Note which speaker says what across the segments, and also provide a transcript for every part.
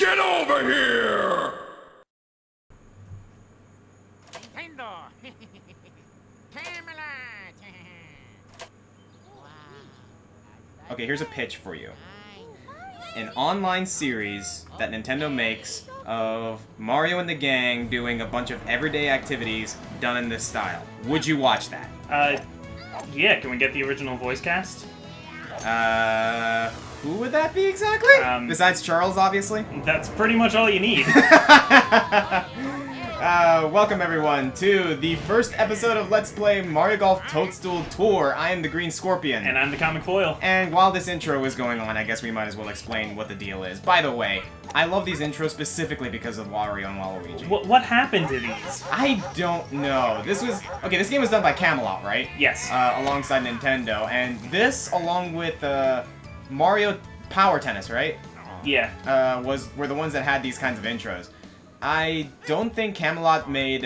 Speaker 1: Get over here!
Speaker 2: Nintendo! Camelot!
Speaker 3: Okay, here's a pitch for you. An online series that Nintendo makes of Mario and the gang doing a bunch of everyday activities done in this style. Would you watch that?
Speaker 4: Yeah, can we get the original voice cast?
Speaker 3: Who would that be exactly? Besides Charles, obviously?
Speaker 4: That's pretty much all you need.
Speaker 3: Welcome everyone to the first episode of Let's Play Mario Golf Toadstool Tour. I am the Green Scorpion.
Speaker 4: And I'm the Comic Foil.
Speaker 3: And while this intro is going on, I guess we might as well explain what the deal is. By the way, I love these intros specifically because of Wario and Waluigi.
Speaker 4: What happened to these?
Speaker 3: I don't know. This game was done by Camelot, right?
Speaker 4: Yes.
Speaker 3: Alongside Nintendo. And this, along with Mario Power Tennis, right?
Speaker 4: Yeah.
Speaker 3: Were the ones that had these kinds of intros. I don't think Camelot made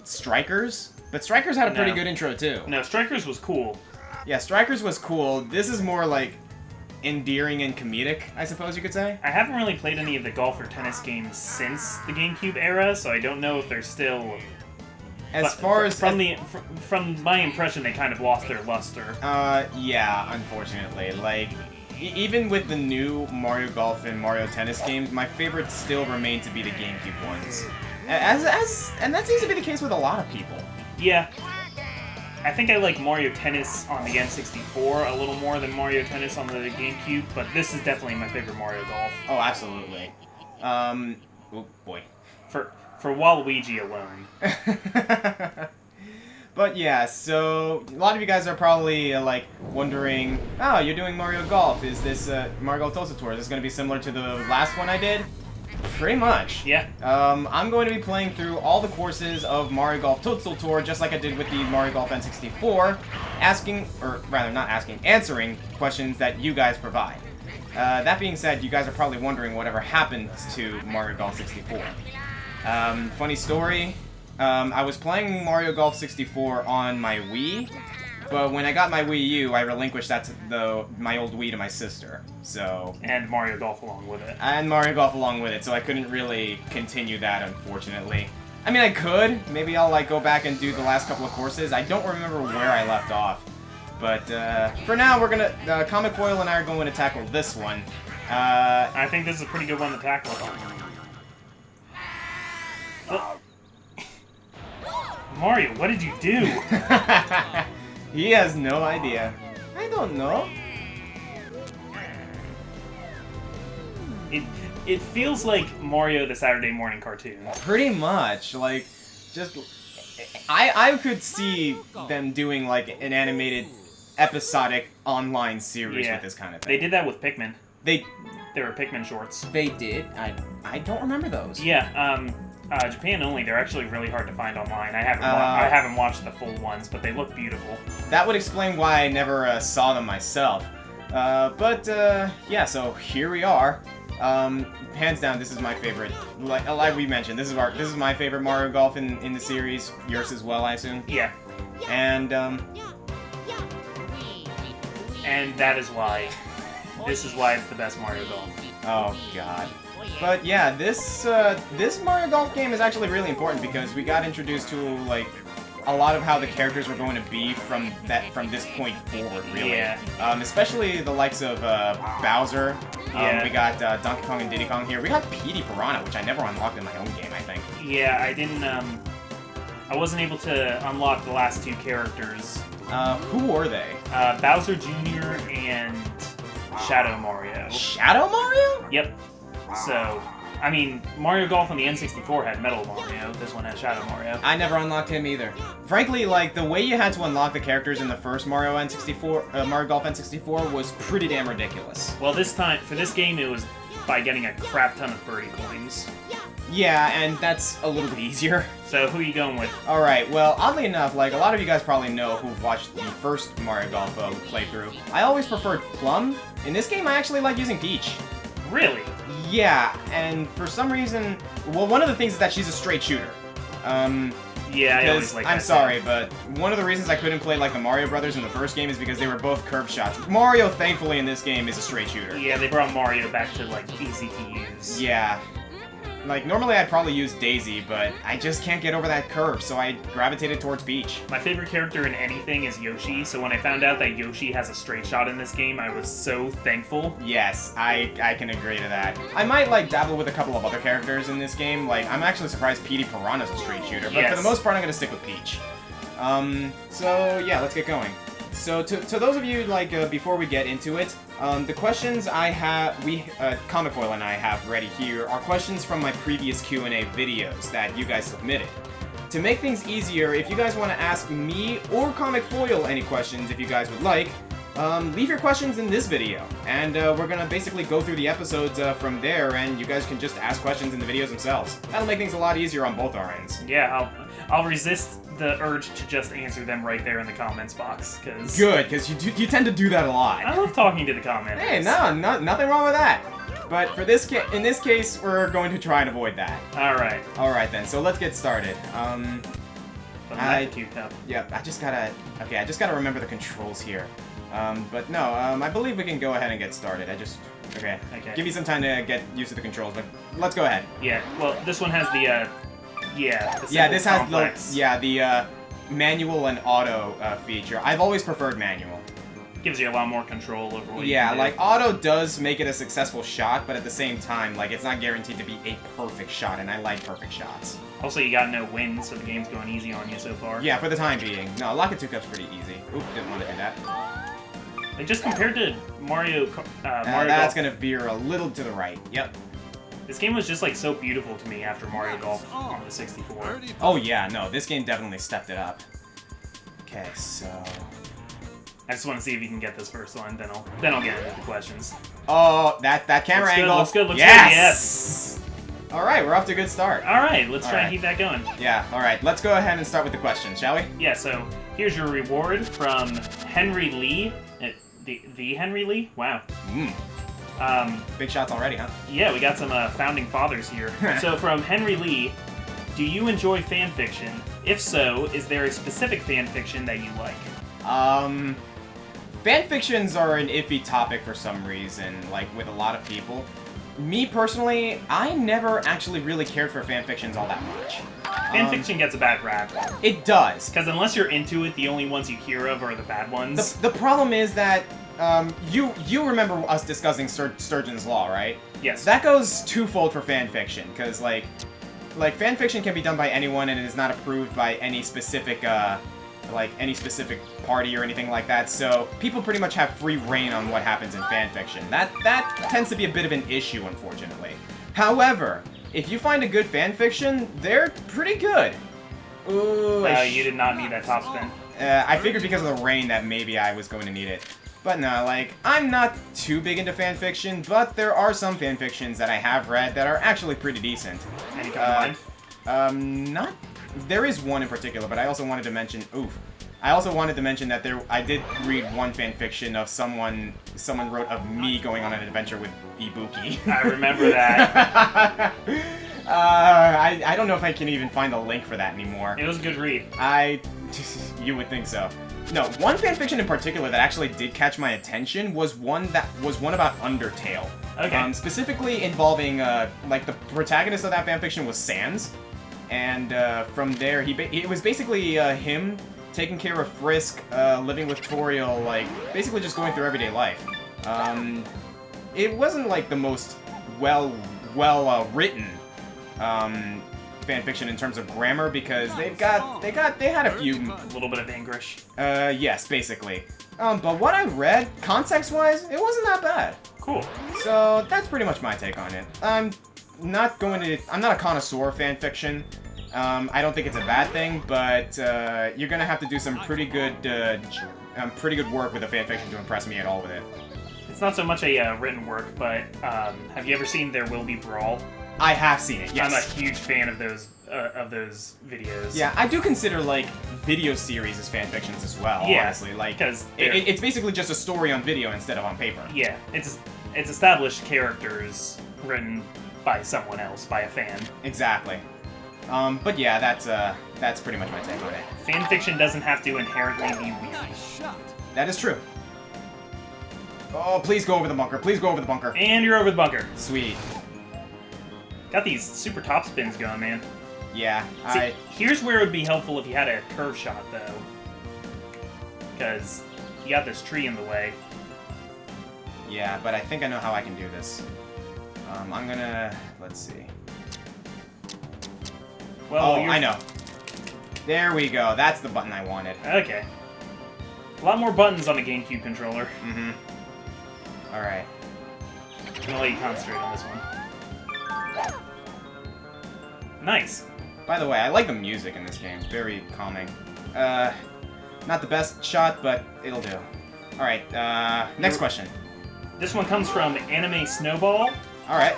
Speaker 3: Strikers, but Strikers had a pretty good intro too.
Speaker 4: No, Strikers was cool.
Speaker 3: Yeah, Strikers was cool. This is more like endearing and comedic, I suppose you could say.
Speaker 4: I haven't really played any of the golf or tennis games since the GameCube era, so I don't know if they're still... From my impression, they kind of lost their luster.
Speaker 3: Yeah, unfortunately. Like, even with the new Mario Golf and Mario Tennis games, my favorites still remain to be the GameCube ones. And that seems to be the case with a lot of people.
Speaker 4: Yeah. I think I like Mario Tennis on the N64 a little more than Mario Tennis on the GameCube, but this is definitely my favorite Mario Golf.
Speaker 3: Oh, absolutely. Oh boy.
Speaker 4: For Waluigi alone.
Speaker 3: But yeah, so a lot of you guys are probably like wondering, oh, you're doing Mario Golf. Is this Mario Golf Toadstool Tour? Is this going to be similar to the last one I did? Pretty much.
Speaker 4: Yeah.
Speaker 3: I'm going to be playing through all the courses of Mario Golf Toadstool Tour, just like I did with the Mario Golf N64, answering questions that you guys provide. That being said, you guys are probably wondering whatever happened to Mario Golf 64. Funny story. I was playing Mario Golf 64 on my Wii, but when I got my Wii U, I relinquished my old Wii to my sister, so...
Speaker 4: And Mario Golf along with it.
Speaker 3: And Mario Golf along with it, so I couldn't really continue that, unfortunately. I mean, I could. Maybe I'll, like, go back and do the last couple of courses. I don't remember where I left off. But, for now, we're gonna... Comic Foil and I are going to tackle this one.
Speaker 4: I think this is a pretty good one to tackle. Mario, what did you do?
Speaker 3: He has no idea. I don't know.
Speaker 4: It feels like Mario the Saturday morning cartoon.
Speaker 3: Pretty much. Like, just... I could see them doing, like, an animated, episodic online series with this kind of thing.
Speaker 4: They did that with Pikmin.
Speaker 3: They
Speaker 4: were Pikmin shorts.
Speaker 3: They did? I don't remember those.
Speaker 4: Yeah, Japan only. They're actually really hard to find online. I haven't watched the full ones, but they look beautiful. That
Speaker 3: would explain why I never saw them myself. Yeah, so here we are. Hands down, this is my favorite. Like we mentioned, this is my favorite Mario Golf in the series. Yours as well, I assume.
Speaker 4: Yeah.
Speaker 3: And
Speaker 4: that is why. This is why it's the best Mario Golf.
Speaker 3: Oh God. But yeah, this Mario Golf game is actually really important because we got introduced to like a lot of how the characters were going to be from this point forward, really.
Speaker 4: Yeah.
Speaker 3: Especially the likes of Bowser.
Speaker 4: Yeah.
Speaker 3: We got Donkey Kong and Diddy Kong here. We got Petey Piranha, which I never unlocked in my own game, I think.
Speaker 4: Yeah, I didn't. I wasn't able to unlock the last two characters.
Speaker 3: Who were they?
Speaker 4: Bowser Jr. and Shadow Mario.
Speaker 3: Shadow Mario?
Speaker 4: Yep. So, I mean, Mario Golf on the N64 had Metal Mario. This one has Shadow Mario.
Speaker 3: I never unlocked him either. Frankly, like, the way you had to unlock the characters in the first Mario Golf N64 was pretty damn ridiculous.
Speaker 4: Well, this time, for this game, it was by getting a crap ton of birdie coins.
Speaker 3: Yeah, and that's a little bit easier.
Speaker 4: So, who are you going with?
Speaker 3: Alright, well, oddly enough, like, a lot of you guys probably know who've watched the first Mario Golf playthrough. I always preferred Plum. In this game, I actually like using Peach.
Speaker 4: Really?
Speaker 3: Yeah, and for some reason... Well, one of the things is that she's a straight shooter.
Speaker 4: Yeah, I always
Speaker 3: Because,
Speaker 4: like
Speaker 3: I'm
Speaker 4: that
Speaker 3: sorry,
Speaker 4: too.
Speaker 3: but one of the reasons I couldn't play like the Mario Brothers in the first game is because they were both curve shots. Mario, thankfully, in this game is a straight shooter.
Speaker 4: Yeah, they brought Mario back to, like, easy to use.
Speaker 3: Yeah. Like, normally I'd probably use Daisy, but I just can't get over that curve, so I gravitated towards Peach.
Speaker 4: My favorite character in anything is Yoshi, so when I found out that Yoshi has a straight shot in this game, I was so thankful.
Speaker 3: Yes, I can agree to that. I might, like, dabble with a couple of other characters in this game. Like, I'm actually surprised Petey Piranha's a straight shooter, but for the most part, I'm gonna stick with Peach. So, yeah, let's get going. So, to those of you, like, before we get into it, the questions Comic Foil and I have ready here are questions from my previous Q&A videos that you guys submitted. To make things easier, if you guys want to ask me or Comic Foil any questions if you guys would like, leave your questions in this video, and we're gonna basically go through the episodes from there, and you guys can just ask questions in the videos themselves. That'll make things a lot easier on both our ends.
Speaker 4: Yeah, I'll resist the urge to just answer them right there in the comments box, because...
Speaker 3: Good, because you tend to do that a lot.
Speaker 4: I love talking to the commenters.
Speaker 3: Hey, nothing wrong with that. But for in this case, we're going to try and avoid that.
Speaker 4: Alright.
Speaker 3: Alright then, so let's get started.
Speaker 4: Lakitu cup.
Speaker 3: Yep, I just gotta remember the controls here. But no, I believe we can go ahead and get started. Okay. Give me some time to get used to the controls, but let's go ahead.
Speaker 4: Yeah, well, this one has the,
Speaker 3: this has the manual and auto feature. I've always preferred manual.
Speaker 4: Gives you a lot more control over what you
Speaker 3: Yeah,
Speaker 4: can do.
Speaker 3: like, auto does make it a successful shot, but at the same time, like, it's not guaranteed to be a perfect shot, and I like perfect shots.
Speaker 4: Also, you got no wins, so the game's going easy on you so far.
Speaker 3: Yeah, for the time being. No, Lakitu Cup's pretty easy. Oop, didn't want to do that.
Speaker 4: Like, just compared to Mario
Speaker 3: that's
Speaker 4: Golf,
Speaker 3: gonna veer a little to the right. Yep.
Speaker 4: this game was just, like, so beautiful to me after Mario Golf on the 64.
Speaker 3: Oh yeah, no, this game definitely stepped it up. Okay, so...
Speaker 4: I just want to see if you can get this first one, then I'll get into the questions.
Speaker 3: Oh, that camera
Speaker 4: Looks good,
Speaker 3: angle.
Speaker 4: looks good, looks
Speaker 3: yes! All right, we're off to a good start.
Speaker 4: All right, let's try and keep that going.
Speaker 3: Yeah, all right, let's go ahead and start with the questions, shall we?
Speaker 4: Yeah, so here's your reward from Henry Lee. The Henry Lee? Wow.
Speaker 3: Big shots already, huh?
Speaker 4: Yeah, we got some founding fathers here. So from Henry Lee, do you enjoy fan fiction? If so, is there a specific fan fiction that you like?
Speaker 3: Fanfictions are an iffy topic for some reason, like with a lot of people. Me personally, I never actually really cared for fanfictions all that much.
Speaker 4: Fanfiction gets a bad rap.
Speaker 3: It does.
Speaker 4: Because unless you're into it, the only ones you hear of are the bad ones.
Speaker 3: The problem is that, you remember us discussing Sturgeon's Law, right?
Speaker 4: Yes.
Speaker 3: That goes twofold for fanfiction, because, like fanfiction can be done by anyone and it is not approved by any specific, party or anything like that, so people pretty much have free reign on what happens in fanfiction. That tends to be a bit of an issue, unfortunately. However, if you find a good fanfiction, they're pretty good. Ooh,
Speaker 4: You did not need that top spin.
Speaker 3: I figured because of the rain that maybe I was going to need it. But no, like, I'm not too big into fanfiction, but there are some fanfictions that I have read that are actually pretty decent.
Speaker 4: Any come to mind?
Speaker 3: There is one in particular, but I also wanted to mention, I also wanted to mention that I did read one fanfiction of someone wrote of me going on an adventure with Ibuki.
Speaker 4: I remember that.
Speaker 3: I don't know if I can even find a link for that anymore.
Speaker 4: It was a good read.
Speaker 3: You would think so. No, one fanfiction in particular that actually did catch my attention was one about Undertale.
Speaker 4: Okay.
Speaker 3: Specifically involving, like, the protagonist of that fanfiction was Sans. And from there, it was basically him taking care of Frisk, living with Toriel, like, basically just going through everyday life. It wasn't, like, the most written fanfiction in terms of grammar, because they had a few...
Speaker 4: A little bit of English.
Speaker 3: Yes, basically. But what I read, context-wise, it wasn't that bad.
Speaker 4: Cool.
Speaker 3: So, that's pretty much my take on it. I'm not a connoisseur of fanfiction. I don't think it's a bad thing, but you're gonna have to do some pretty good work with a fanfiction to impress me at all with it.
Speaker 4: It's not so much a written work, but have you ever seen There Will Be Brawl?
Speaker 3: I have seen it, yes.
Speaker 4: I'm a huge fan of those videos.
Speaker 3: Yeah, I do consider, like, video series as fanfictions as well, honestly. Like,
Speaker 4: because
Speaker 3: it's basically just a story on video instead of on paper.
Speaker 4: Yeah, it's established characters written by someone else, by a fan.
Speaker 3: Exactly. But yeah, that's pretty much my take on it.
Speaker 4: Fanfiction doesn't have to inherently be weird.
Speaker 3: That is true. Oh, please go over the bunker. Please go over the bunker.
Speaker 4: And you're over the bunker.
Speaker 3: Sweet.
Speaker 4: Got these super top spins going, man.
Speaker 3: Yeah,
Speaker 4: See, here's where it would be helpful if you had a curve shot, though. Because you got this tree in the way.
Speaker 3: Yeah, but I think I know how I can do this. I'm gonna... Let's see.
Speaker 4: Well,
Speaker 3: I know. There we go. That's the button I wanted.
Speaker 4: Okay. A lot more buttons on a GameCube controller.
Speaker 3: Mm-hmm. Alright.
Speaker 4: I'm gonna let you concentrate on this one. Nice.
Speaker 3: By the way, I like the music in this game. Very calming. Not the best shot, but it'll do. Alright, next question.
Speaker 4: This one comes from Anime Snowball.
Speaker 3: Alright.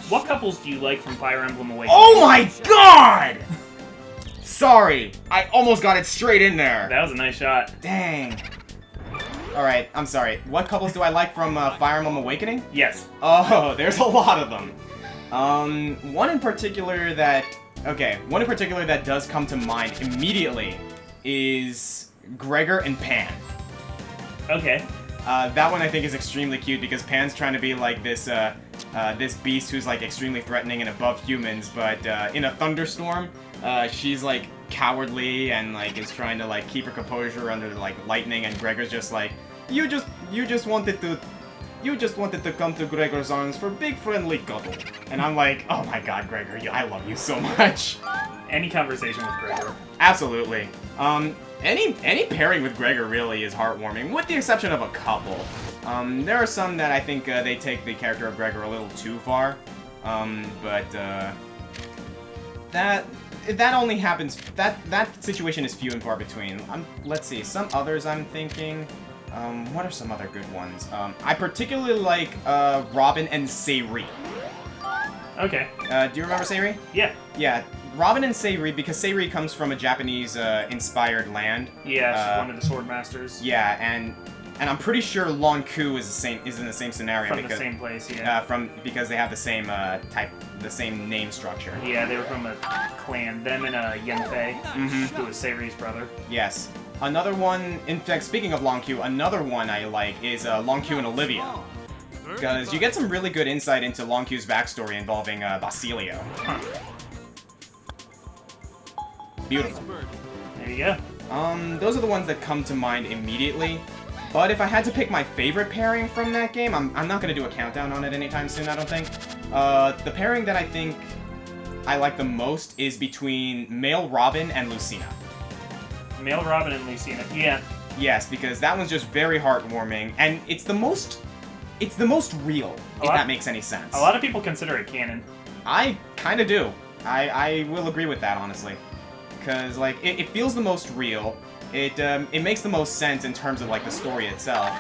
Speaker 4: What couples do you like from Fire Emblem Awakening?
Speaker 3: Oh my god! Sorry, I almost got it straight in there.
Speaker 4: That was a nice shot.
Speaker 3: Dang. Alright, I'm sorry. What couples do I like from Fire Emblem Awakening?
Speaker 4: Yes.
Speaker 3: Oh, there's a lot of them. One in particular that does come to mind immediately is Gregor and Pan.
Speaker 4: Okay.
Speaker 3: That one I think is extremely cute because Pan's trying to be like this beast who's like extremely threatening and above humans, but in a thunderstorm, she's like cowardly and like is trying to like keep her composure under like lightning, and Gregor's just like, you just wanted to come to Gregor's arms for big friendly cuddle. And I'm like, oh my god, Gregor, I love you so much.
Speaker 4: Any conversation with Gregor.
Speaker 3: Absolutely. Any pairing with Gregor really is heartwarming, with the exception of a couple. There are some that I think they take the character of Gregor a little too far, but that only happens. That situation is few and far between. Let's see, some others I'm thinking. What are some other good ones? I particularly like Robin and Sayri.
Speaker 4: Okay.
Speaker 3: Do you remember Sayri?
Speaker 4: Yeah.
Speaker 3: Yeah. Robin and Sayri, because Sayri comes from a Japanese inspired land.
Speaker 4: Yeah, she's one of the sword masters.
Speaker 3: Yeah, and I'm pretty sure Lakitu is in the same scenario
Speaker 4: From the same place, yeah.
Speaker 3: Because they have the same the same name structure.
Speaker 4: Yeah, they were from a clan. Them and Yenfei, who was Sayri's brother.
Speaker 3: Yes. Another one, in fact, speaking of Lakitu, another one I like is Lakitu and Olivia. Because you get some really good insight into Lakitu's backstory involving Basilio.
Speaker 4: Huh.
Speaker 3: Beautiful.
Speaker 4: There you go.
Speaker 3: Those are the ones that come to mind immediately. But if I had to pick my favorite pairing from that game, I'm not going to do a countdown on it anytime soon, I don't think. The pairing that I think I like the most is between male Robin and Lucina.
Speaker 4: Male Robin and Lucina, yeah.
Speaker 3: Yes, because that one's just very heartwarming, and it's the most real, if that makes any sense.
Speaker 4: A lot of people consider it canon.
Speaker 3: I kind of do. I will agree with that, honestly. Because, like, it feels the most real. It makes the most sense in terms of, like, the story itself.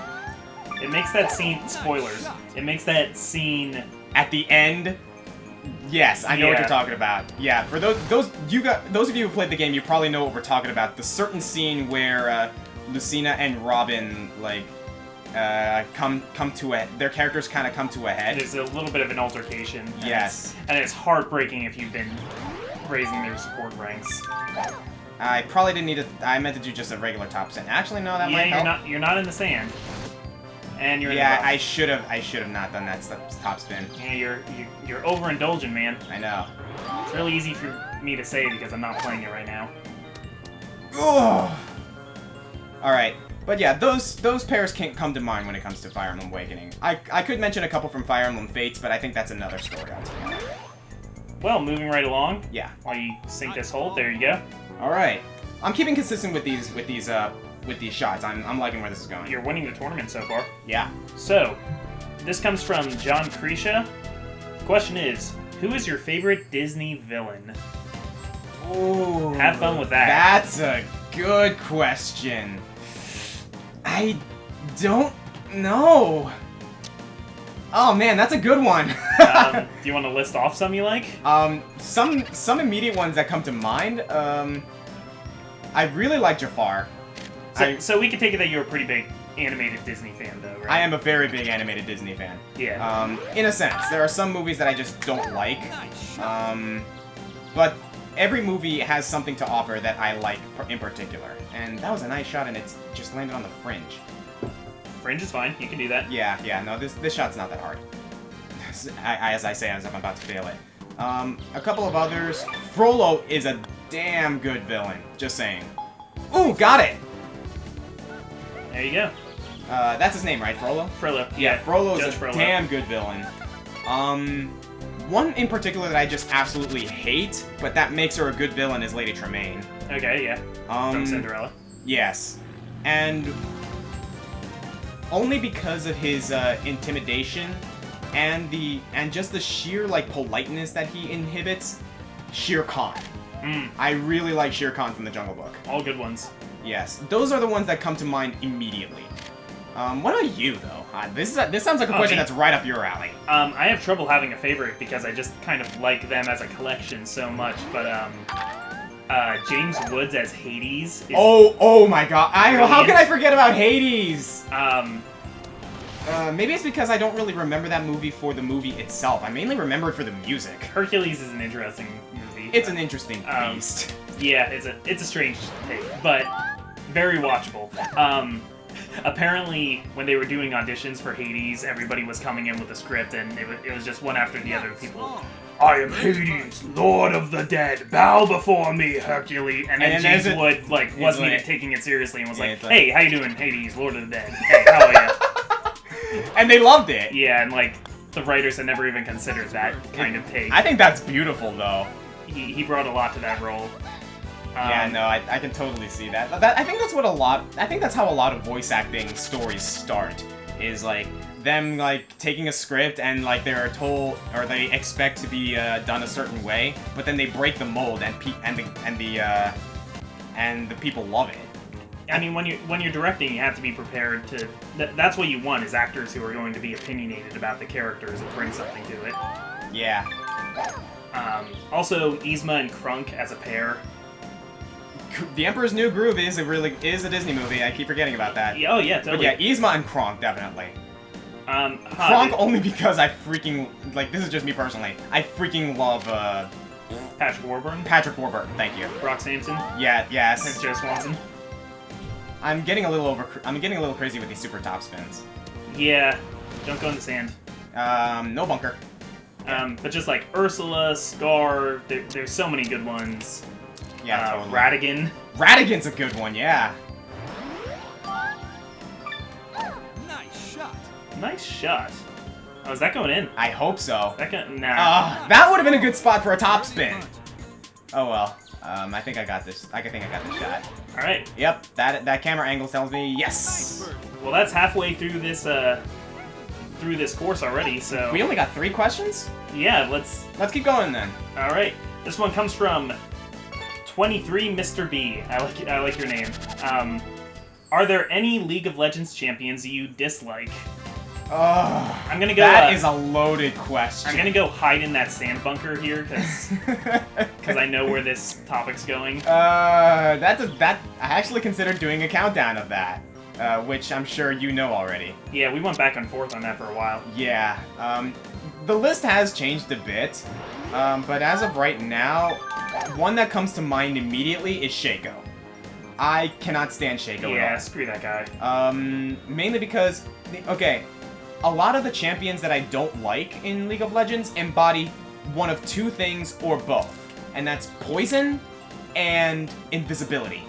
Speaker 4: It makes that scene... Spoilers. It makes that scene...
Speaker 3: At the end... Yes, I know what you're talking about. Yeah, for those of you who played the game, you probably know what we're talking about. The certain scene where Lucina and Robin, like, their characters kind of come to a head.
Speaker 4: There's a little bit of an altercation.
Speaker 3: Yes.
Speaker 4: And it's heartbreaking if you've been raising their support ranks.
Speaker 3: I probably didn't need I meant to do just a regular top spin. Actually, no, that might help.
Speaker 4: You're not in the sand. And you're in the
Speaker 3: Yeah,
Speaker 4: buff.
Speaker 3: I should have not done that top spin.
Speaker 4: Yeah, you're overindulgent, man.
Speaker 3: I know.
Speaker 4: It's really easy for me to say because I'm not playing it right now.
Speaker 3: Ugh. Alright. But yeah, those pairs can't come to mind when it comes to Fire Emblem Awakening. I could mention a couple from Fire Emblem Fates, but I think that's another story altogether.
Speaker 4: Well, moving right along.
Speaker 3: Yeah.
Speaker 4: While you sink this hole, there you go.
Speaker 3: Alright. I'm keeping consistent with these shots. I'm liking where this is going.
Speaker 4: You're winning the tournament so far.
Speaker 3: Yeah.
Speaker 4: So, this comes from John Krisha. The question is, who is your favorite Disney villain?
Speaker 3: Ooh.
Speaker 4: Have fun with that.
Speaker 3: That's a good question. I don't know. Oh man, that's a good one.
Speaker 4: Do you want to list off some you like?
Speaker 3: Some immediate ones that come to mind. I really like Jafar.
Speaker 4: So we can take it that you're a pretty big animated Disney fan, though, right?
Speaker 3: I am a very big animated Disney fan.
Speaker 4: Yeah.
Speaker 3: In a sense, there are some movies that I just don't like. But every movie has something to offer that I like in particular. And that was a nice shot, and it's just landed on the fringe.
Speaker 4: Fringe is fine. You can do that.
Speaker 3: Yeah, no, this shot's not that hard. As I say, as I'm about to fail it. A couple of others. Frollo is a damn good villain. Just saying. Ooh, got it!
Speaker 4: There you go.
Speaker 3: That's his name, right? Frollo?
Speaker 4: Frollo.
Speaker 3: Yeah, Frollo's
Speaker 4: Judge
Speaker 3: a
Speaker 4: Frollo.
Speaker 3: damn good villain. One in particular that I just absolutely hate, but that makes her a good villain is Lady Tremaine.
Speaker 4: Okay, yeah. From Cinderella.
Speaker 3: Yes. And only because of his intimidation and just the sheer like politeness that he inhibits, Shere Khan. I really like Shere Khan from the Jungle Book.
Speaker 4: All good ones.
Speaker 3: Yes, those are the ones that come to mind immediately. What about you though? This sounds like a question that's right up your alley.
Speaker 4: I have trouble having a favorite because I just kind of like them as a collection so much, but James Woods as Hades. Is
Speaker 3: oh my God! How
Speaker 4: brilliant.
Speaker 3: can I forget about Hades? Maybe it's because I don't really remember that movie for the movie itself. I mainly remember it for the music.
Speaker 4: Hercules is an interesting movie.
Speaker 3: It's an interesting beast.
Speaker 4: Yeah, it's a strange thing, but very watchable. Apparently, when they were doing auditions for Hades, everybody was coming in with a script, and it was just one after the other. People, I am Hades, Lord of the Dead. Bow before me, Hercules. And then James Wood wasn't even taking it seriously and was like, "Hey, how you doing, Hades, Lord of the Dead? Hey, how are you?"
Speaker 3: And they loved it.
Speaker 4: Yeah, and the writers had never even considered that kind of take.
Speaker 3: I think that's beautiful, though.
Speaker 4: He brought a lot to that role.
Speaker 3: Yeah, no, I can totally see that. I think that's how a lot of voice acting stories start. Is like them taking a script and they're told or they expect to be done a certain way, but then they break the mold and the people love it.
Speaker 4: I mean, when you're directing, you have to be prepared to. That's what you want is actors who are going to be opinionated about the characters and bring something to it.
Speaker 3: Yeah.
Speaker 4: Also, Yzma and Krunk as a pair.
Speaker 3: The Emperor's New Groove is a Disney movie. I keep forgetting about that.
Speaker 4: Oh yeah, totally.
Speaker 3: But yeah, Yzma and Kronk definitely.
Speaker 4: Kronk
Speaker 3: only because I freaking this is just me personally. I freaking love
Speaker 4: Patrick Warburton.
Speaker 3: Patrick Warburton, thank you.
Speaker 4: Brock Sampson.
Speaker 3: Yeah, yes.
Speaker 4: And Joe Swanson.
Speaker 3: I'm getting a little crazy with these super top spins.
Speaker 4: Yeah, don't go in the sand.
Speaker 3: No bunker.
Speaker 4: But just like Ursula, Scar, there's so many good ones.
Speaker 3: Yeah, totally.
Speaker 4: Ratigan.
Speaker 3: Ratigan's a good one, yeah.
Speaker 1: Nice shot.
Speaker 4: Nice shot. Oh, is that going in?
Speaker 3: I hope so.
Speaker 4: Nah.
Speaker 3: That would have been a good spot for a top spin. Oh well. I think I got this. I think I got this shot.
Speaker 4: All right.
Speaker 3: Yep. That camera angle tells me yes.
Speaker 4: Well, that's halfway through this course already. So
Speaker 3: we only got 3 questions.
Speaker 4: Yeah. Let's
Speaker 3: keep going then.
Speaker 4: All right. This one comes from 23 Mr. B. I like your name. Are there any League of Legends champions you dislike? I'm gonna go.
Speaker 3: That is a loaded question.
Speaker 4: I'm gonna go hide in that sand bunker here because I know where this topic's going.
Speaker 3: I actually considered doing a countdown of that, which I'm sure you know already.
Speaker 4: Yeah, we went back and forth on that for a while.
Speaker 3: Yeah. The list has changed a bit, but as of right now, one that comes to mind immediately is Shaco. I cannot stand Shaco at all.
Speaker 4: Yeah, screw that guy.
Speaker 3: Mainly because, okay, a lot of the champions that I don't like in League of Legends embody one of 2 things or both, and that's poison and invisibility.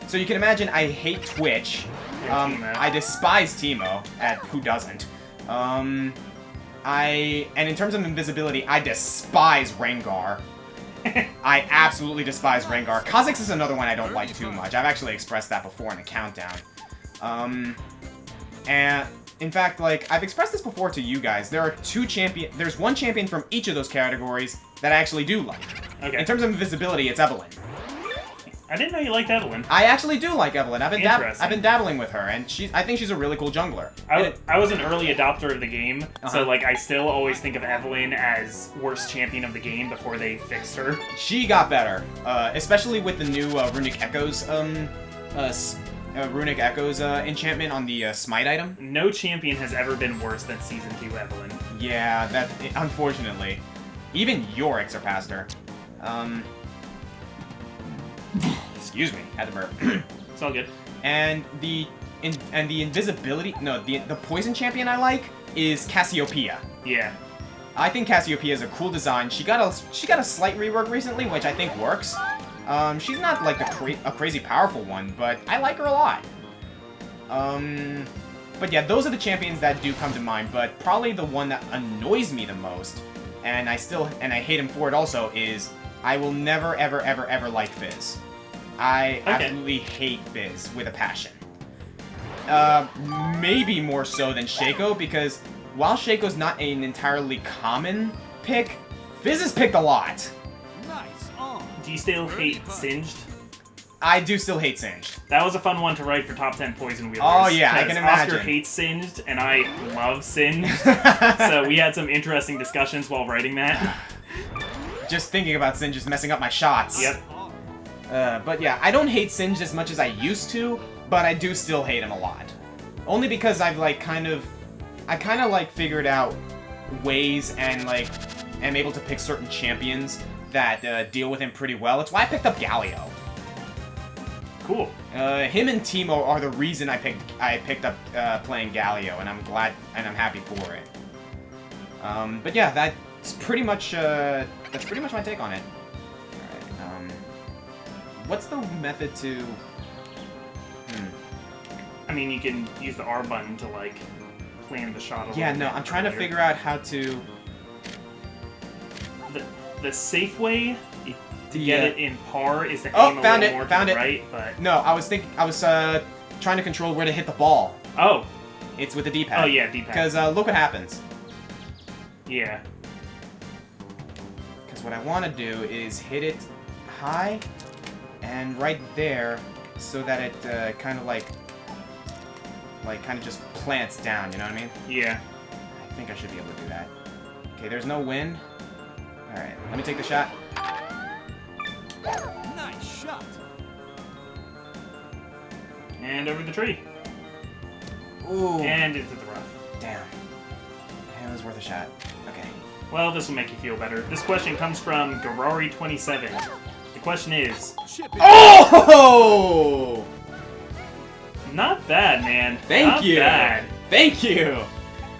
Speaker 3: So you can imagine I hate Twitch. I despise Teemo, who doesn't. And in terms of invisibility, I despise Rengar. I absolutely despise Rengar. Kha'Zix is another one I don't like too much. I've actually expressed that before in a countdown. And in fact, I've expressed this before to you guys. There's one champion from each of those categories that I actually do like.
Speaker 4: Okay.
Speaker 3: In terms of invisibility, it's Evelynn.
Speaker 4: I didn't know you liked Evelynn.
Speaker 3: I actually do like Evelynn. I've been dabbling with her, and I think she's a really cool jungler.
Speaker 4: I was an early adopter of the game, so I still always think of Evelynn as worst champion of the game before they fixed her.
Speaker 3: She got better, especially with the new Runic Echoes enchantment on the Smite item.
Speaker 4: No champion has ever been worse than Season 2 Evelynn.
Speaker 3: Yeah, unfortunately. Even Yorick surpassed her. Excuse me, had to burp.
Speaker 4: It's all good.
Speaker 3: And the invisibility, no, the poison champion I like is Cassiopeia.
Speaker 4: Yeah.
Speaker 3: I think Cassiopeia is a cool design. She got a slight rework recently, which I think works. She's not like a crazy powerful one, but I like her a lot. But yeah, those are the champions that do come to mind. But probably the one that annoys me the most, and I hate him for it also, is I will never ever ever ever like Fizz. I absolutely hate Fizz with a passion. Maybe more so than Shaco, because while Shaco's not an entirely common pick, Fizz is picked a lot.
Speaker 1: Nice on.
Speaker 4: Do you still hate Singed?
Speaker 3: I do still hate Singed.
Speaker 4: That was a fun one to write for top 10 Poison Wheelers.
Speaker 3: Oh yeah, I can imagine.
Speaker 4: Oscar hates Singed, and I love Singed. So we had some interesting discussions while writing that.
Speaker 3: Just thinking about Singed just messing up my shots.
Speaker 4: Yep.
Speaker 3: But yeah, I don't hate Singed as much as I used to, but I do still hate him a lot. Only because I've like kind of figured out ways and like am able to pick certain champions that deal with him pretty well. It's why I picked up Galio.
Speaker 4: Cool.
Speaker 3: Him and Teemo are the reason I picked up playing Galio, and I'm glad and I'm happy for it. But yeah, that's pretty much my take on it. All right. What's the method to?
Speaker 4: I mean, you can use the R button to like plan the shot.
Speaker 3: Yeah, no, I'm trying to figure out how to.
Speaker 4: The safe way to get it in par is to
Speaker 3: Oh,
Speaker 4: aim a
Speaker 3: found
Speaker 4: little
Speaker 3: it,
Speaker 4: more
Speaker 3: found
Speaker 4: to
Speaker 3: it.
Speaker 4: the right, but
Speaker 3: No, I was trying to control where to hit the ball.
Speaker 4: oh,
Speaker 3: It's with the D-pad.
Speaker 4: oh yeah, D-pad.
Speaker 3: Because look what happens.
Speaker 4: Yeah.
Speaker 3: Because what I want to do is hit it high and right there, so that it kind of kind of just plants down. You know what I mean?
Speaker 4: Yeah.
Speaker 3: I think I should be able to do that. Okay, there's no wind. All right, let me take the shot.
Speaker 1: Nice shot.
Speaker 4: And over the tree.
Speaker 3: Ooh.
Speaker 4: And into the rough.
Speaker 3: Damn. It was worth a shot. Okay.
Speaker 4: Well, this will make you feel better. This question comes from Garari27. The question is...
Speaker 1: Chip it.
Speaker 3: Oh!
Speaker 4: Not bad, man.
Speaker 3: Thank
Speaker 4: Not
Speaker 3: you.
Speaker 4: bad.
Speaker 3: Thank you.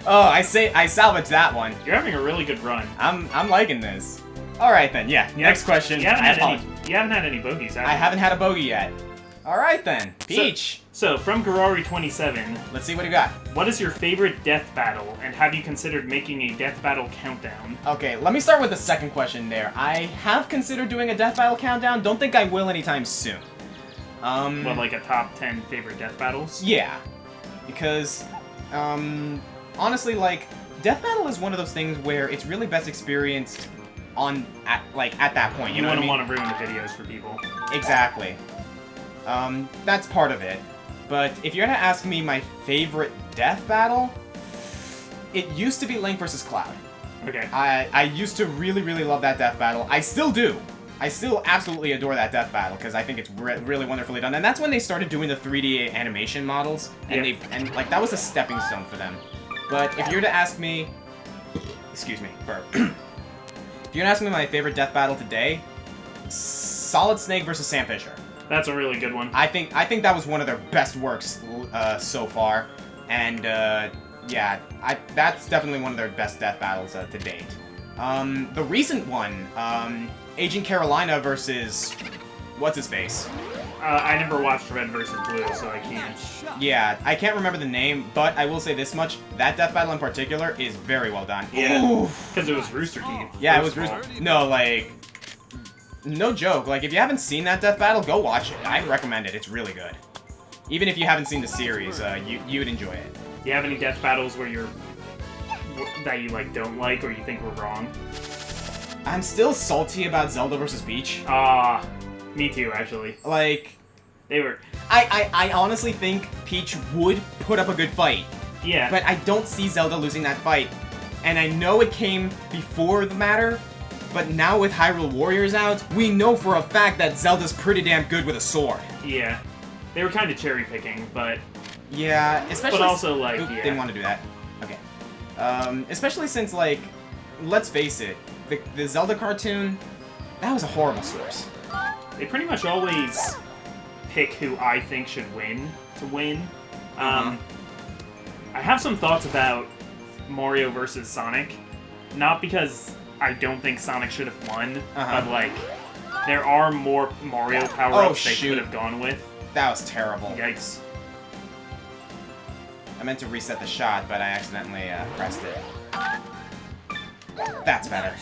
Speaker 3: Oh, I salvaged that one.
Speaker 4: You're having a really good run.
Speaker 3: I'm liking this. All right then. Yeah. Next question.
Speaker 4: You haven't had any bogeys, have you?
Speaker 3: I haven't had a bogey yet. All right then. Peach.
Speaker 4: So from Garari27,
Speaker 3: Let's see what you got.
Speaker 4: what is your favorite death battle, and have you considered making a death battle countdown?
Speaker 3: Okay, let me start with the second question there. I have considered doing a death battle countdown. Don't think I will anytime soon.
Speaker 4: What, like a top 10 favorite death battles?
Speaker 3: Yeah, because honestly, like, death battle is one of those things where it's really best experienced at that point. You know what I mean?
Speaker 4: want to ruin the videos for people.
Speaker 3: Exactly. That's part of it. But if you're gonna ask me my favorite death battle, it used to be Link vs. Cloud.
Speaker 4: Okay.
Speaker 3: I used to really, really love that death battle. I still do. I still absolutely adore that death battle because I think it's really wonderfully done. And that's when they started doing the 3D animation models, and
Speaker 4: Yeah.
Speaker 3: that was a stepping stone for them. But if you're to ask me, excuse me, burp. If you're gonna ask me my favorite death battle today, Solid Snake versus Sam Fisher.
Speaker 4: That's a really good one.
Speaker 3: I think that was one of their best works so far, and yeah, that's definitely one of their best death battles to date. The recent one, Agent Carolina versus what's his face?
Speaker 4: I never watched Red vs. Blue, so I can't.
Speaker 1: Nice shot.
Speaker 3: Yeah, I can't remember the name, but I will say this much: that death battle in particular is very well done.
Speaker 4: Yeah, because it was Rooster Teeth.
Speaker 3: Yeah, it was
Speaker 4: first of all.
Speaker 3: Rooster. No, like, no joke. Like, if you haven't seen that death battle, go watch it. I recommend it. It's really good. Even if you haven't seen the series, you would enjoy it.
Speaker 4: Do you have any death battles where that you like don't like or you think were wrong?
Speaker 3: I'm still salty about Zelda versus Peach.
Speaker 4: Me too, actually.
Speaker 3: Like,
Speaker 4: They were.
Speaker 3: I honestly think Peach would put up a good fight.
Speaker 4: Yeah.
Speaker 3: But I don't see Zelda losing that fight. And I know it came before the matter, but now with Hyrule Warriors out, we know for a fact that Zelda's pretty damn good with a sword.
Speaker 4: Yeah. They were kind of cherry picking, but
Speaker 3: Yeah, especially...
Speaker 4: But also, like,
Speaker 3: Oop,
Speaker 4: yeah.
Speaker 3: Didn't want to do that. Okay. Especially since, like, let's face it, the Zelda cartoon, that was a horrible source.
Speaker 4: They pretty much always pick who I think should win to win. I have some thoughts about Mario versus Sonic. Not because I don't think Sonic should have won, but like, there are more Mario power-ups they could have gone with.
Speaker 3: That was terrible.
Speaker 4: Yikes.
Speaker 3: I meant to reset the shot, but I accidentally pressed it. That's better.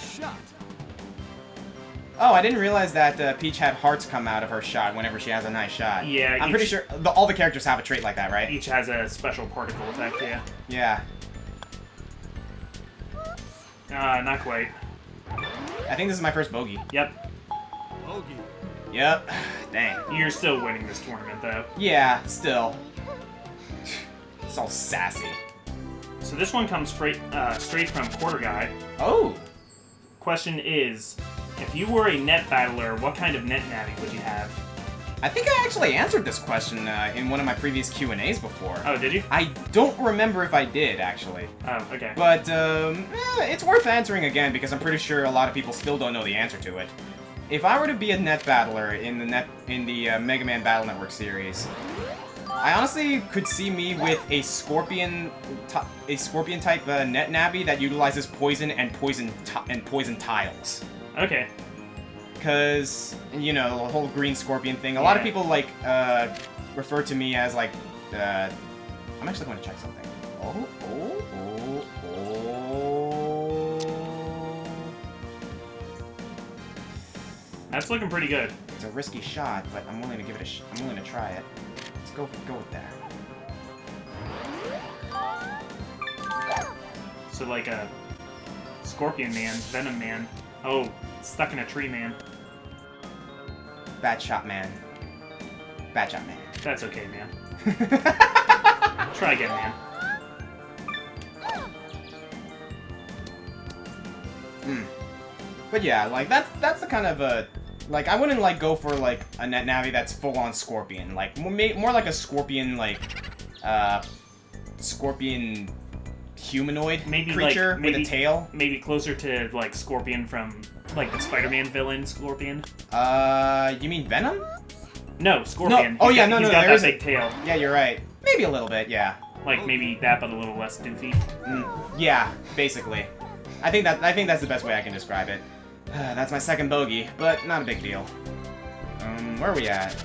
Speaker 3: Oh, I didn't realize that Peach had hearts come out of her shot whenever she has a nice shot.
Speaker 4: Yeah,
Speaker 3: I'm pretty sure all the characters have a trait like that, right?
Speaker 4: Each has a special particle effect, yeah.
Speaker 3: Yeah.
Speaker 4: Not quite.
Speaker 3: I think this is my first bogey.
Speaker 4: Yep.
Speaker 1: Bogey.
Speaker 3: Yep. Dang.
Speaker 4: You're still winning this tournament, though.
Speaker 3: Yeah, still. It's all sassy.
Speaker 4: So this one comes straight from Quarter Guy.
Speaker 3: Oh!
Speaker 4: Question is, if you were a net battler, what kind of NetNavi would you have?
Speaker 3: I think I actually answered this question in one of my previous Q&As before.
Speaker 4: Oh, did you?
Speaker 3: I don't remember if I did, actually.
Speaker 4: Oh, okay.
Speaker 3: But, it's worth answering again, because I'm pretty sure a lot of people still don't know the answer to it. If I were to be a net battler in the Mega Man Battle Network series, I honestly could see me with a Scorpion type NetNavi that utilizes poison and poison tiles.
Speaker 4: Okay.
Speaker 3: Because, you know, the whole green Scorpion thing. A lot of people, like, refer to me as, like, I'm actually going to check something.
Speaker 4: That's looking pretty good.
Speaker 3: It's a risky shot, but I'm willing to give it I'm willing to try it. Let's go with that.
Speaker 4: So like a Scorpion Man, Venom Man. Oh, stuck in a tree man.
Speaker 3: Bad shot, man. Bad shot, man.
Speaker 4: That's okay, man. Try again, man.
Speaker 3: But yeah, like that's the kind of like I wouldn't like go for like a NetNavi that's full on Scorpion. Like more like a Scorpion Scorpion humanoid creature with a tail.
Speaker 4: Maybe closer to like Scorpion from like the Spider-Man villain Scorpion.
Speaker 3: You mean Venom?
Speaker 4: No, Scorpion.
Speaker 3: No. Oh yeah, no,
Speaker 4: he's
Speaker 3: no,
Speaker 4: got
Speaker 3: there
Speaker 4: that
Speaker 3: is
Speaker 4: big tail.
Speaker 3: Yeah, you're right. Maybe a little bit, yeah.
Speaker 4: Like maybe that, but a little less doofy.
Speaker 3: Yeah, basically. I think that's the best way I can describe it. That's my second bogey, but not a big deal. Where are we at?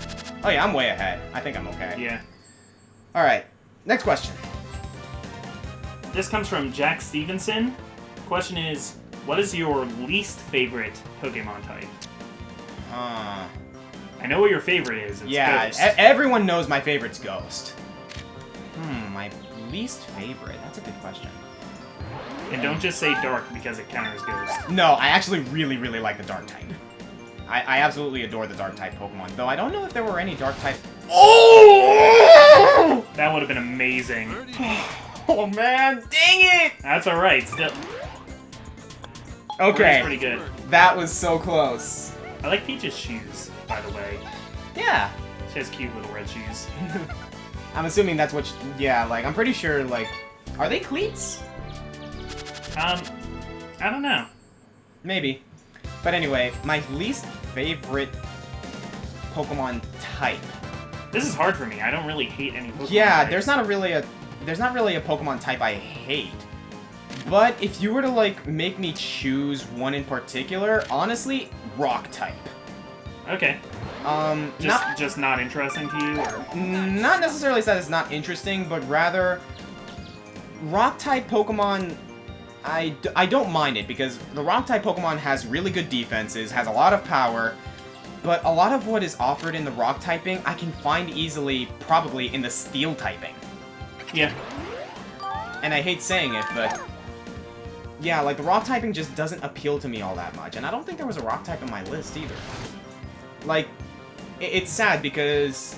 Speaker 3: Oh yeah, I'm way ahead. I think I'm okay.
Speaker 4: Yeah.
Speaker 3: Alright, next question.
Speaker 4: This comes from Jack Stevenson. Question is, what is your least favorite Pokemon type? I know what your favorite is. It's Ghost.
Speaker 3: Everyone knows my favorite's Ghost. My least favorite? That's a good question.
Speaker 4: And don't just say Dark because it counters Ghost.
Speaker 3: No, I actually really, really like the Dark type. I absolutely adore the Dark type Pokemon, though I don't know if there were any Dark type... Oh!
Speaker 4: That would have been amazing.
Speaker 3: Oh man, dang it!
Speaker 4: That's alright, still.
Speaker 3: Okay.
Speaker 4: That's pretty good.
Speaker 3: That was so close.
Speaker 4: I like Peach's shoes, by the way.
Speaker 3: Yeah.
Speaker 4: She has cute little red shoes.
Speaker 3: I'm assuming that's what... yeah, like, I'm pretty sure, like... Are they cleats?
Speaker 4: I don't know.
Speaker 3: Maybe. But anyway, my least favorite Pokemon type.
Speaker 4: This is hard for me. I don't really hate any Pokemon
Speaker 3: Yeah,
Speaker 4: types.
Speaker 3: there's not really a Pokemon type I hate. But if you were to, like, make me choose one in particular, honestly, Rock type.
Speaker 4: Okay. Just not interesting to you, or?
Speaker 3: Not necessarily that it's not interesting, but rather, Rock type Pokemon, I don't mind it, because the Rock type Pokemon has really good defenses, has a lot of power, but a lot of what is offered in the Rock typing, I can find easily, probably, in the Steel typing.
Speaker 4: Yeah.
Speaker 3: And I hate saying it, but... yeah, like, the Rock typing just doesn't appeal to me all that much, and I don't think there was a Rock type on my list, either. Like, it's sad, because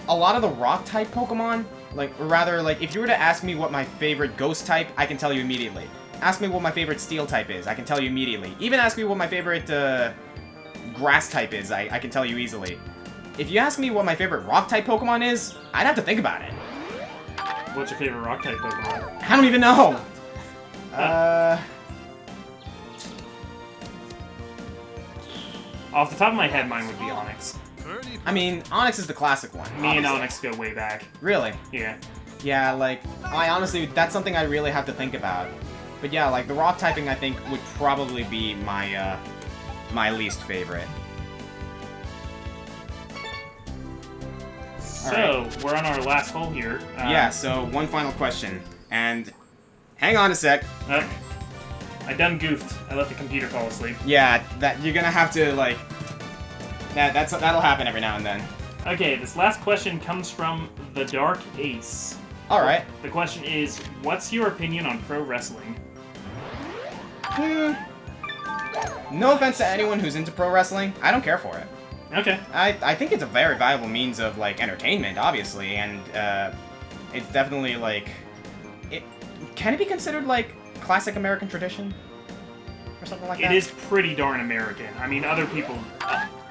Speaker 3: a lot of the Rock type Pokemon, like, or rather, like, if you were to ask me what my favorite Ghost type, I can tell you immediately. Ask me what my favorite Steel type is, I can tell you immediately. Even ask me what my favorite, Grass type is, I can tell you easily. If you ask me what my favorite Rock type Pokemon is, I'd have to think about it.
Speaker 4: What's your favorite Rock type Pokemon?
Speaker 3: I don't even know!
Speaker 4: Off the top of my head, mine would be Onyx.
Speaker 3: I mean, Onyx is the classic one.
Speaker 4: Me and
Speaker 3: obviously.
Speaker 4: Onyx go way back.
Speaker 3: Really?
Speaker 4: Yeah.
Speaker 3: Yeah, like, I honestly, that's something I really have to think about. But yeah, like, the rock typing, I think, would probably be my, my least favorite.
Speaker 4: So, we're on our last hole here.
Speaker 3: Yeah, so one final question. And hang on a sec.
Speaker 4: I done goofed. I let the computer fall asleep.
Speaker 3: Yeah, that you're gonna have to, like... That'll happen every now and then.
Speaker 4: Okay, this last question comes from The Dark Ace.
Speaker 3: Alright.
Speaker 4: The question is, what's your opinion on pro wrestling?
Speaker 3: No offense to anyone who's into pro wrestling, I don't care for it.
Speaker 4: Okay.
Speaker 3: I think it's a very viable means of, like, entertainment, obviously, and, it's definitely, like... Can it be considered, like, classic American tradition? Or something like that?
Speaker 4: It is pretty darn American. I mean, other people...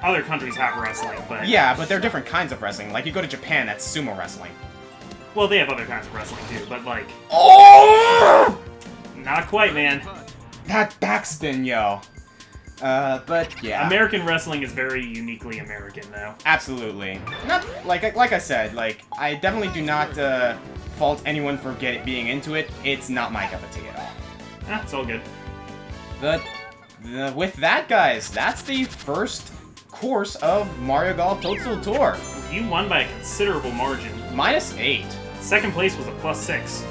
Speaker 4: other countries have wrestling, but...
Speaker 3: Yeah, but they're different kinds of wrestling. Like, you go to Japan, that's sumo wrestling.
Speaker 4: Well, they have other kinds of wrestling, too, but, like...
Speaker 3: Oh!
Speaker 4: Not quite, man.
Speaker 3: That backspin, yo. But, yeah.
Speaker 4: American wrestling is very uniquely American, though.
Speaker 3: Absolutely. Not, like I said, like, I definitely do not, fault anyone for being into it. It's not my cup of tea at all.
Speaker 4: It's all good.
Speaker 3: But, with that, guys, that's the first course of Mario Golf Toadstool Tour.
Speaker 4: You won by a considerable margin.
Speaker 3: -8.
Speaker 4: Second place was a +6.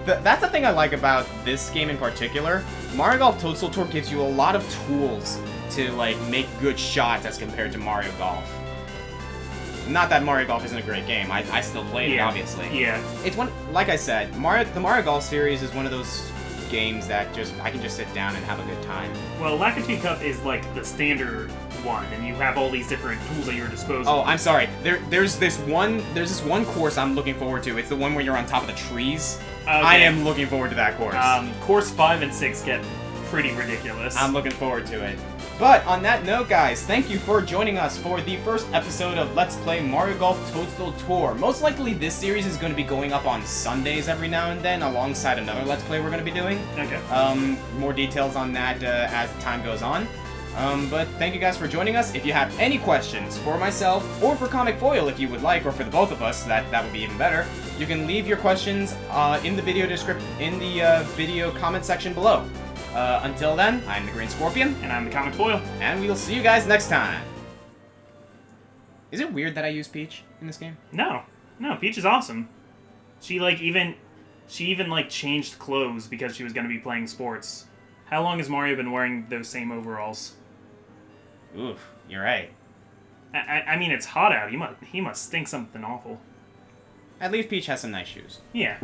Speaker 3: That's the thing I like about this game in particular. Mario Golf Toadstool Tour gives you a lot of tools to, like, make good shots as compared to Mario Golf. Not that Mario Golf isn't a great game. I still play it, obviously.
Speaker 4: Yeah.
Speaker 3: It's one, like I said, the Mario Golf series is one of those games that I can just sit down and have a good time.
Speaker 4: Well, Lakitu Cup is, like, the standard one, and you have all these different tools at your disposal.
Speaker 3: Oh, I'm sorry. There's this one course I'm looking forward to. It's the one where you're on top of the trees.
Speaker 4: Okay.
Speaker 3: I am looking forward to that course.
Speaker 4: Course 5 and 6 get pretty ridiculous.
Speaker 3: I'm looking forward to it. But on that note, guys, thank you for joining us for the first episode of Let's Play Mario Golf Toadstool Tour. Most likely this series is going to be going up on Sundays every now and then, alongside another Let's Play we're going to be doing.
Speaker 4: Okay.
Speaker 3: More details on that as time goes on. But thank you guys for joining us. If you have any questions for myself, or for Comic Foil if you would like, or for the both of us, that would be even better, you can leave your questions in the video comment section below. Until then, I'm the Green Scorpion.
Speaker 4: And I'm the Comic Foil.
Speaker 3: And we'll see you guys next time. Is it weird that I use Peach in this game?
Speaker 4: No. No, Peach is awesome. She even like changed clothes because she was going to be playing sports. How long has Mario been wearing those same overalls?
Speaker 3: Oof, you're right.
Speaker 4: I mean, it's hot out. He must stink something awful.
Speaker 3: At least Peach has some nice shoes.
Speaker 4: Yeah.